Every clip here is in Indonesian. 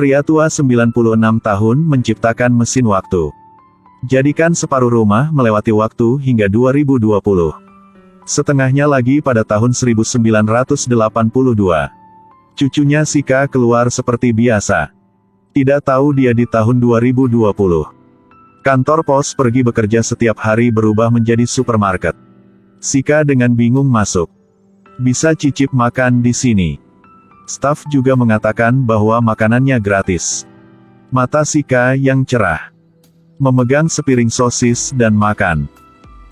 Pria tua 96 tahun menciptakan mesin waktu. Jadikan separuh rumah melewati waktu hingga 2020. Setengahnya lagi pada tahun 1982. Cucunya Sika keluar seperti biasa. Tidak tahu dia di tahun 2020. Kantor pos pergi bekerja setiap hari berubah menjadi supermarket. Sika dengan bingung masuk. Bisa cicip makan di sini. Staf juga mengatakan bahwa makanannya gratis. Mata Sika yang cerah. Memegang sepiring sosis dan makan.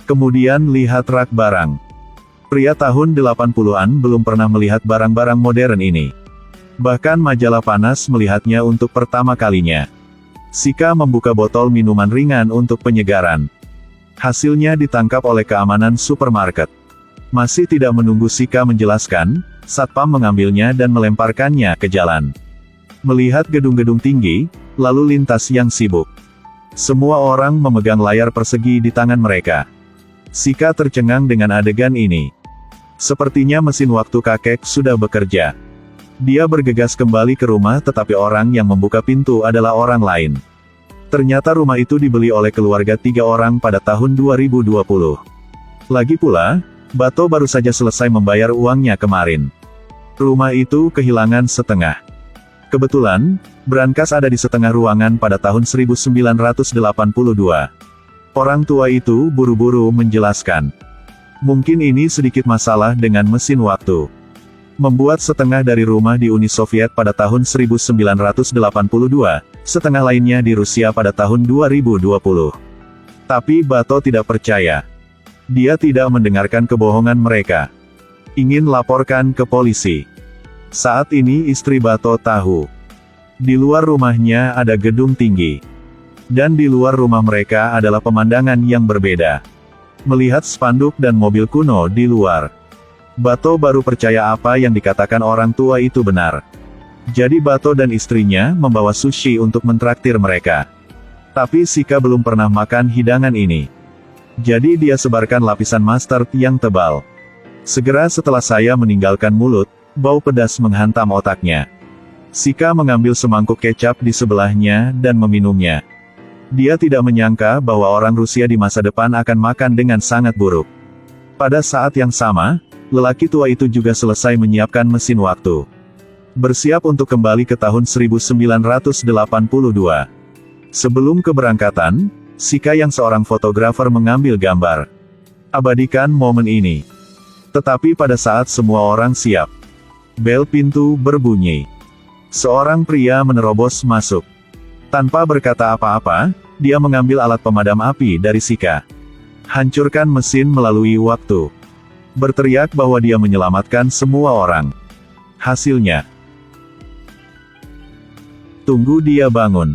Kemudian lihat rak barang. Pria tahun 80-an belum pernah melihat barang-barang modern ini. Bahkan majalah Panas melihatnya untuk pertama kalinya. Sika membuka botol minuman ringan untuk penyegaran. Hasilnya ditangkap oleh keamanan supermarket. Masih tidak menunggu Sika menjelaskan, Satpam mengambilnya dan melemparkannya ke jalan. Melihat gedung-gedung tinggi, lalu lintas yang sibuk. Semua orang memegang layar persegi di tangan mereka. Sika tercengang dengan adegan ini. Sepertinya mesin waktu kakek sudah bekerja. Dia bergegas kembali ke rumah tetapi orang yang membuka pintu adalah orang lain. Ternyata rumah itu dibeli oleh keluarga 3 orang pada tahun 2020. Lagi pula, Bato baru saja selesai membayar uangnya kemarin. Rumah itu kehilangan setengah. Kebetulan, brankas ada di setengah ruangan pada tahun 1982. Orang tua itu buru-buru menjelaskan. Mungkin ini sedikit masalah dengan mesin waktu. Membuat setengah dari rumah di Uni Soviet pada tahun 1982, setengah lainnya di Rusia pada tahun 2020. Tapi Bato tidak percaya. Dia tidak mendengarkan kebohongan mereka. Ingin laporkan ke polisi. Saat ini istri Bato tahu. Di luar rumahnya ada gedung tinggi. Dan di luar rumah mereka adalah pemandangan yang berbeda. Melihat spanduk dan mobil kuno di luar. Bato baru percaya apa yang dikatakan orang tua itu benar. Jadi Bato dan istrinya membawa sushi untuk mentraktir mereka. Tapi Sika belum pernah makan hidangan ini. Jadi dia sebarkan lapisan mustard yang tebal. Segera setelah saya meninggalkan mulut, bau pedas menghantam otaknya. Sika mengambil semangkuk kecap di sebelahnya dan meminumnya. Dia tidak menyangka bahwa orang Rusia di masa depan akan makan dengan sangat buruk. Pada saat yang sama, lelaki tua itu juga selesai menyiapkan mesin waktu. Bersiap untuk kembali ke tahun 1982. Sebelum keberangkatan, Sika yang seorang fotografer mengambil gambar. Abadikan momen ini. Tetapi pada saat semua orang siap, bel pintu berbunyi. Seorang pria menerobos masuk. Tanpa berkata apa-apa, dia mengambil alat pemadam api dari Sika. Hancurkan mesin melalui waktu. Berteriak bahwa dia menyelamatkan semua orang. Hasilnya, tunggu dia bangun.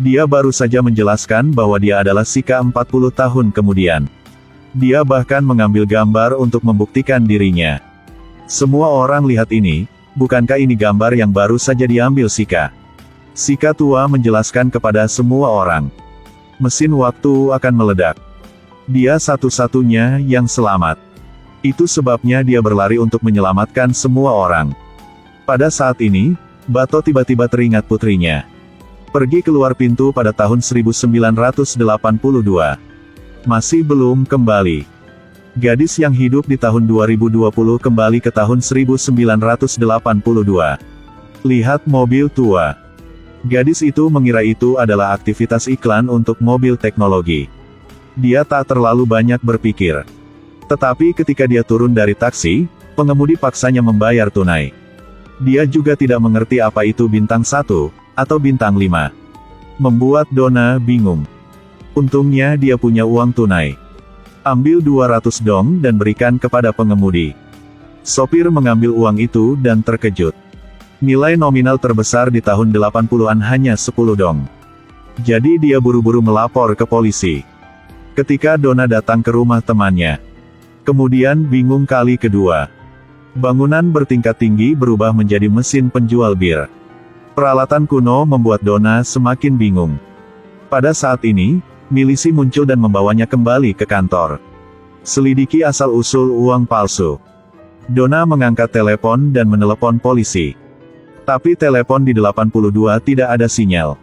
Dia baru saja menjelaskan bahwa dia adalah Sika 40 tahun kemudian. Dia bahkan mengambil gambar untuk membuktikan dirinya. Semua orang lihat ini, bukankah ini gambar yang baru saja diambil Sika? Sika tua menjelaskan kepada semua orang. Mesin waktu akan meledak. Dia satu-satunya yang selamat. Itu sebabnya dia berlari untuk menyelamatkan semua orang. Pada saat ini, Bato tiba-tiba teringat putrinya. Pergi keluar pintu pada tahun 1982. Masih belum kembali. Gadis yang hidup di tahun 2020 kembali ke tahun 1982. Lihat mobil tua. Gadis itu mengira itu adalah aktivitas iklan untuk mobil teknologi. Dia tak terlalu banyak berpikir. Tetapi ketika dia turun dari taksi, pengemudi paksanya membayar tunai. Dia juga tidak mengerti apa itu bintang 1, atau bintang 5. Membuat Donna bingung. Untungnya dia punya uang tunai. Ambil 200 dong dan berikan kepada pengemudi. Sopir mengambil uang itu dan terkejut. Nilai nominal terbesar di tahun 80-an hanya 10 dong. Jadi dia buru-buru melapor ke polisi. Ketika Donna datang ke rumah temannya. Kemudian bingung kali kedua. Bangunan bertingkat tinggi berubah menjadi mesin penjual bir. Peralatan kuno membuat Donna semakin bingung. Pada saat ini, milisi muncul dan membawanya kembali ke kantor. Selidiki asal-usul uang palsu. Donna mengangkat telepon dan menelepon polisi. Tapi telepon di 82 tidak ada sinyal.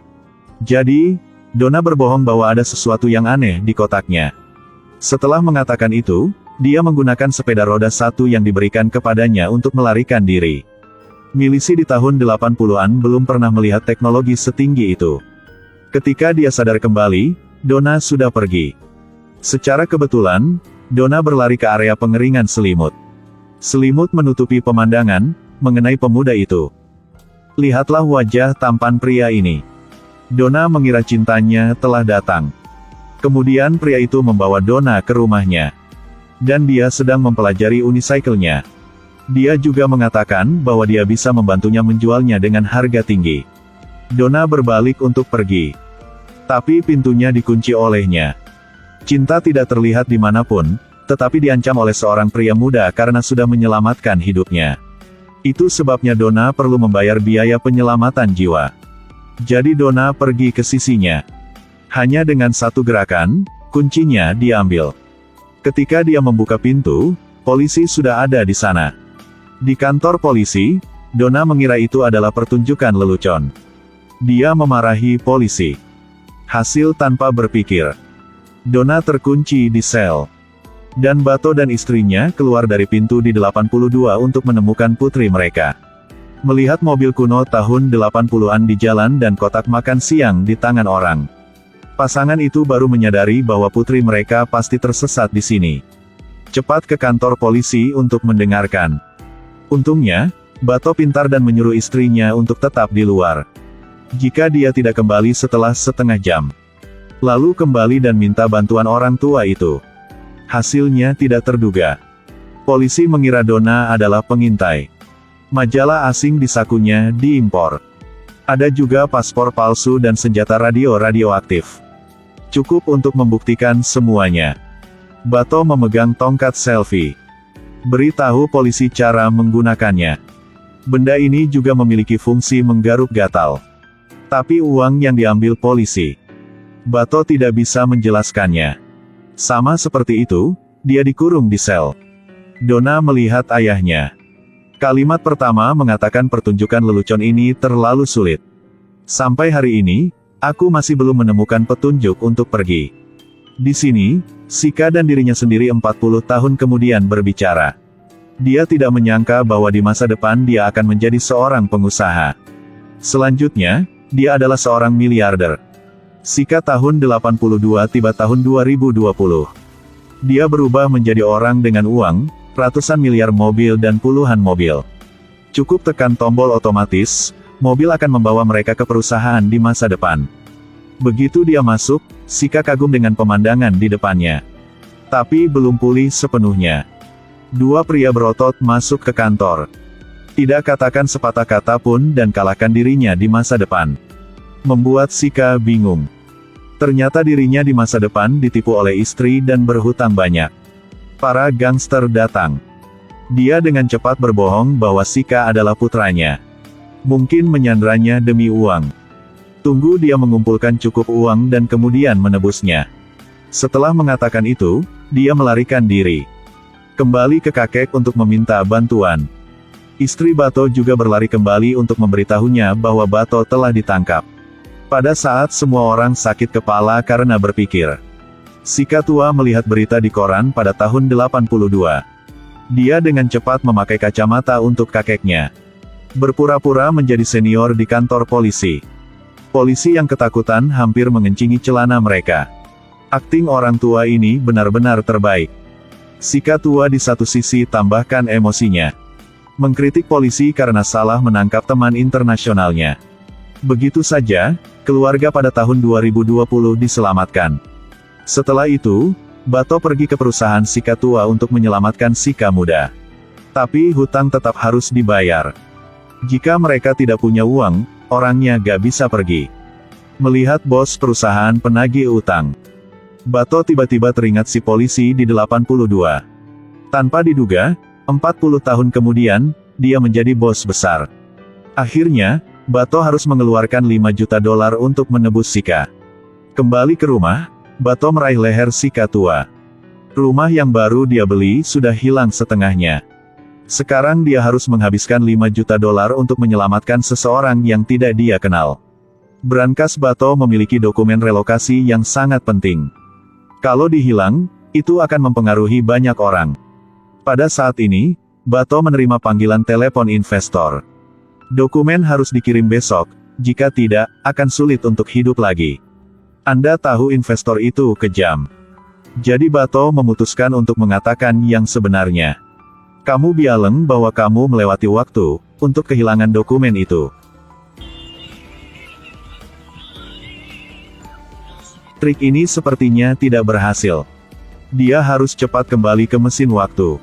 Jadi, Donna berbohong bahwa ada sesuatu yang aneh di kotaknya. Setelah mengatakan itu, dia menggunakan sepeda roda satu yang diberikan kepadanya untuk melarikan diri. Milisi di tahun 80-an belum pernah melihat teknologi setinggi itu. Ketika dia sadar kembali, Donna sudah pergi. Secara kebetulan, Donna berlari ke area pengeringan selimut. Selimut menutupi pemandangan mengenai pemuda itu. Lihatlah wajah tampan pria ini. Donna mengira cintanya telah datang. Kemudian pria itu membawa Donna ke rumahnya. Dan dia sedang mempelajari unicycle-nya. Dia juga mengatakan bahwa dia bisa membantunya menjualnya dengan harga tinggi. Donna berbalik untuk pergi. Tapi pintunya dikunci olehnya. Cinta tidak terlihat dimanapun, tetapi diancam oleh seorang pria muda karena sudah menyelamatkan hidupnya. Itu sebabnya Donna perlu membayar biaya penyelamatan jiwa. Jadi Donna pergi ke sisinya. Hanya dengan satu gerakan, kuncinya diambil. Ketika dia membuka pintu, polisi sudah ada di sana. Di kantor polisi, Donna mengira itu adalah pertunjukan lelucon. Dia memarahi polisi. Hasil tanpa berpikir. Donna terkunci di sel. Dan Bato dan istrinya keluar dari pintu di 82 untuk menemukan putri mereka. Melihat mobil kuno tahun 80-an di jalan dan kotak makan siang di tangan orang. Pasangan itu baru menyadari bahwa putri mereka pasti tersesat di sini. Cepat ke kantor polisi untuk mendengarkan. Untungnya, Bato pintar dan menyuruh istrinya untuk tetap di luar. Jika dia tidak kembali setelah setengah jam. Lalu kembali dan minta bantuan orang tua itu. Hasilnya tidak terduga. Polisi mengira Donna adalah pengintai. Majalah asing di sakunya diimpor. Ada juga paspor palsu dan senjata radioaktif. Cukup untuk membuktikan semuanya. Bato memegang tongkat selfie. Beritahu polisi cara menggunakannya. Benda ini juga memiliki fungsi menggaruk gatal. Tapi uang yang diambil polisi. Bato tidak bisa menjelaskannya. Sama seperti itu, dia dikurung di sel. Donna melihat ayahnya. Kalimat pertama mengatakan pertunjukan lelucon ini terlalu sulit. Sampai hari ini, aku masih belum menemukan petunjuk untuk pergi. Di sini, Sika dan dirinya sendiri 40 tahun kemudian berbicara. Dia tidak menyangka bahwa di masa depan dia akan menjadi seorang pengusaha. Selanjutnya, dia adalah seorang miliarder. Sika tahun 82 tiba tahun 2020. Dia berubah menjadi orang dengan uang, ratusan miliar mobil dan puluhan mobil. Cukup tekan tombol otomatis, mobil akan membawa mereka ke perusahaan di masa depan. Begitu dia masuk, Sika kagum dengan pemandangan di depannya. Tapi belum pulih sepenuhnya. Dua pria berotot masuk ke kantor. Tidak katakan sepatah kata pun dan kalahkan dirinya di masa depan. Membuat Sika bingung. Ternyata dirinya di masa depan ditipu oleh istri dan berhutang banyak. Para gangster datang. Dia dengan cepat berbohong bahwa Sika adalah putranya. Mungkin menyandranya demi uang. Tunggu dia mengumpulkan cukup uang dan kemudian menebusnya. Setelah mengatakan itu, dia melarikan diri. Kembali ke kakek untuk meminta bantuan. Istri Bato juga berlari kembali untuk memberitahunya bahwa Bato telah ditangkap. Pada saat semua orang sakit kepala karena berpikir. Sika tua melihat berita di koran pada tahun 82. Dia dengan cepat memakai kacamata untuk kakeknya. Berpura-pura menjadi senior di kantor polisi. Polisi yang ketakutan hampir mengencingi celana mereka. Akting orang tua ini benar-benar terbaik. Sika tua di satu sisi tambahkan emosinya. Mengkritik polisi karena salah menangkap teman internasionalnya. Begitu saja, keluarga pada tahun 2020 diselamatkan. Setelah itu, Bato pergi ke perusahaan Sika tua untuk menyelamatkan Sika muda. Tapi hutang tetap harus dibayar. Jika mereka tidak punya uang, orangnya gak bisa pergi. Melihat bos perusahaan penagih utang, Bato tiba-tiba teringat si polisi di 82. Tanpa diduga, 40 tahun kemudian, dia menjadi bos besar. Akhirnya, Bato harus mengeluarkan $5 juta untuk menebus Sika. Kembali ke rumah, Bato meraih leher Sika tua. Rumah yang baru dia beli sudah hilang setengahnya. Sekarang dia harus menghabiskan 5 juta dolar untuk menyelamatkan seseorang yang tidak dia kenal. Brankas Bato memiliki dokumen relokasi yang sangat penting. Kalau dihilang, itu akan mempengaruhi banyak orang. Pada saat ini, Bato menerima panggilan telepon investor. Dokumen harus dikirim besok, jika tidak, akan sulit untuk hidup lagi. Anda tahu investor itu kejam. Jadi Bato memutuskan untuk mengatakan yang sebenarnya. Kamu bilang bahwa kamu melewati waktu untuk kehilangan dokumen itu. Trik ini sepertinya tidak berhasil. Dia harus cepat kembali ke mesin waktu.